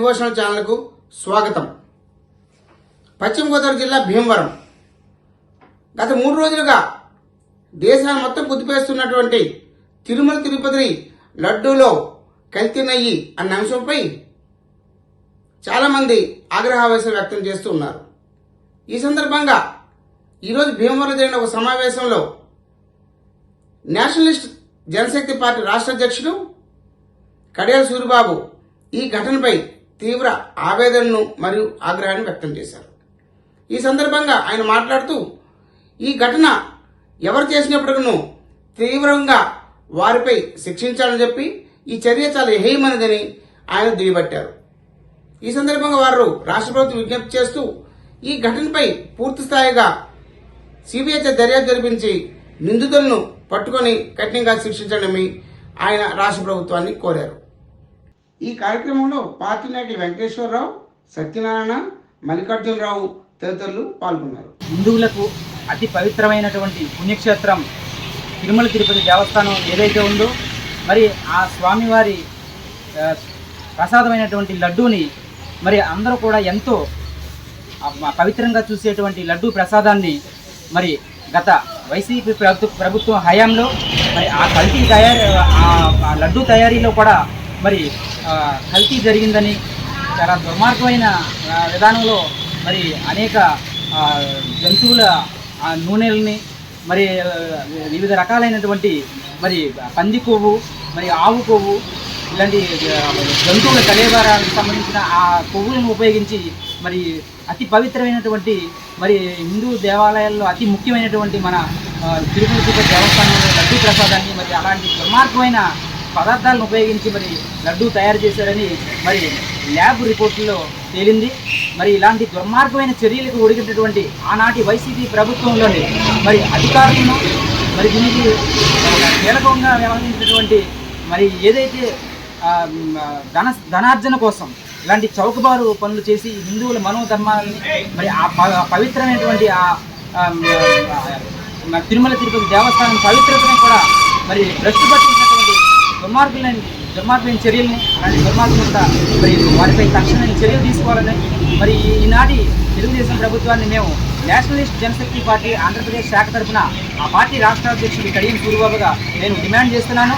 Devotional ఛానల్కు స్వాగతం. పశ్చిమ గోదావరి జిల్లా భీమవరం గత 3 రోజులుగా దేశాన్ని మొత్తం కుదిపేస్తున్నటువంటి తిరుమల తిరుపతి లడ్డూలో కల్తీ నెయ్యి అన్న అంశంపై చాలామంది ఆగ్రహావేశం వ్యక్తం చేస్తూ ఉన్నారు. ఈ సందర్భంగా ఈరోజు భీమవరం జరిగిన ఒక సమావేశంలో నేషనలిస్ట్ జనశక్తి పార్టీ రాష్ట్ర అధ్యక్షుడు కడియాల సూరిబాబు ఈ ఘటనపై తీవ్ర ఆవేదనను మరియు ఆగ్రహాన్ని వ్యక్తం చేశారు. ఈ సందర్భంగా ఆయన మాట్లాడుతూ ఈ ఘటన ఎవరు చేసినప్పటికీ తీవ్రంగా వారిపై శిక్షించాలని చెప్పి ఈ చర్య చాలా హేయమైనదని ఆయన దుయ్యబట్టారు. ఈ సందర్భంగా వారు రాష్ట్ర ప్రభుత్వం విజ్ఞప్తి చేస్తూ ఈ ఘటనపై పూర్తి స్థాయిగా సిబిఐ దర్యాప్తు జరిపించి నిందితులను పట్టుకొని కఠినంగా శిక్షించడమని ఆయన రాష్ట్ర ప్రభుత్వాన్ని కోరారు. ఈ కార్యక్రమంలో పార్టీ నాయకులు వెంకటేశ్వరరావు, సత్యనారాయణ, మల్లికార్జునరావు తదితరులు పాల్గొన్నారు. హిందువులకు అతి పవిత్రమైనటువంటి పుణ్యక్షేత్రం తిరుమల తిరుపతి దేవస్థానం ఏదైతే ఉందో, మరి ఆ స్వామివారి ప్రసాదమైనటువంటి లడ్డూని మరి అందరూ కూడా ఎంతో పవిత్రంగా చూసేటువంటి లడ్డూ ప్రసాదాన్ని మరి గత వైసీపీ ప్రభుత్వం హయాంలో మరి ఆ కల్తీ ఆ లడ్డూ తయారీలో కూడా మరి కల్తీ జరిగిందని, చాలా దుర్మార్గమైన విధానంలో మరి అనేక జంతువుల నూనెలని మరి వివిధ రకాలైనటువంటి మరి పంది కొవ్వు, మరి ఆవు కొవ్వు ఇలాంటి జంతువుల కళేబరాలకు సంబంధించిన ఆ కొవ్వులను ఉపయోగించి మరి అతి పవిత్రమైనటువంటి మరి హిందూ దేవాలయాల్లో అతి ముఖ్యమైనటువంటి మన తిరుమల తిరుపతి దేవస్థానంలో లడ్డూ ప్రసాదాన్ని మరి అలాంటి దుర్మార్గమైన పదార్థాలను ఉపయోగించి మరి లడ్డూ తయారు చేశారని మరి ల్యాబ్ రిపోర్టుల్లో తేలింది. మరి ఇలాంటి దుర్మార్గమైన చర్యలకు ఒడిగినటువంటి ఆనాటి వైసీపీ ప్రభుత్వంలోని మరి అధికారులను మరి దీనికి కీలకంగా వ్యవహరించినటువంటి మరి ఏదైతే ధనార్జన కోసం ఇలాంటి చౌకబారు పనులు చేసి హిందువుల మనోధర్మాలని మరి ఆ పవిత్రమైనటువంటి తిరుమల తిరుపతి దేవస్థానం పవిత్రతని కూడా మరి భ్రష్టు పట్టించినటువంటి దుర్మార్గమైన చర్యల్ని అలాంటి దుర్మార్గంతా మరి వారిపై తక్షణమైన చర్యలు తీసుకోవాలని మరి ఈనాటి తెలుగుదేశం ప్రభుత్వాన్ని మేము నేషనలిస్ట్ జనశక్తి పార్టీ ఆంధ్రప్రదేశ్ శాఖ తరఫున ఆ పార్టీ రాష్ట్ర అధ్యక్షుడు కడియం సూరిబాబుగా నేను డిమాండ్ చేస్తున్నాను.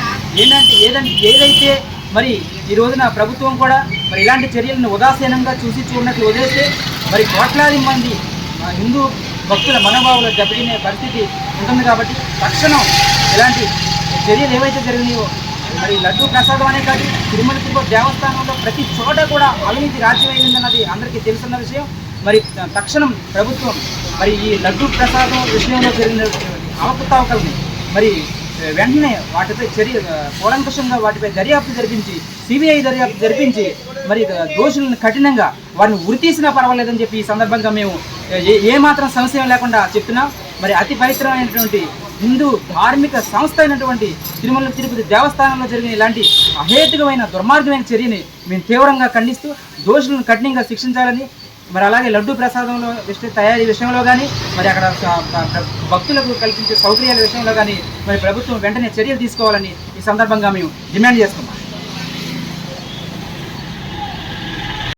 ఏదైతే మరి ఈ రోజున ప్రభుత్వం కూడా మరి ఇలాంటి చర్యలను ఉదాసీనంగా చూడనట్లు వదిలేస్తే మరి కోట్లాది మంది హిందూ భక్తుల మనోభావాలు దెబ్బతినే పరిస్థితి ఉంటుంది. కాబట్టి తక్షణం ఇలాంటి చర్యలు ఏవైతే జరిగినాయో మరి లడ్డూ ప్రసాదం అనే కాదు, తిరుమల తిరుపతి దేవస్థానంలో ప్రతి చోట కూడా అవినీతి రాజ్యమైందన్నది అందరికీ తెలుసున్న విషయం. మరి తక్షణం ప్రభుత్వం మరి ఈ లడ్డూ ప్రసాదం విషయంలో జరిగిన అవకతవకల్ని మరి వెంటనే వాటిపై కూలంకషంగా వాటిపై దర్యాప్తు జరిపించి సిబిఐ దర్యాప్తు జరిపించి మరి దోషులను కఠినంగా వారిని ఉరితీసినా పర్వాలేదని చెప్పి ఈ సందర్భంగా మేము ఏమాత్రం సంశయం లేకుండా చెప్తున్నాం. మరి అతి పవిత్రమైనటువంటి హిందూ ధార్మిక సంస్థ అయినటువంటి తిరుమల తిరుపతి దేవస్థానంలో జరిగిన ఇలాంటి అహేతుకమైన దుర్మార్గమైన చర్యని మేము తీవ్రంగా ఖండిస్తూ దోషులను కఠినంగా శిక్షించాలని, మరి అలాగే లడ్డూ ప్రసాదంలో తయారీ విషయంలో కానీ మరి అక్కడ భక్తులకు కల్పించే సౌకర్యాల విషయంలో కానీ మరి ప్రభుత్వం వెంటనే చర్యలు తీసుకోవాలని ఈ సందర్భంగా మేము డిమాండ్ చేస్తున్నాం.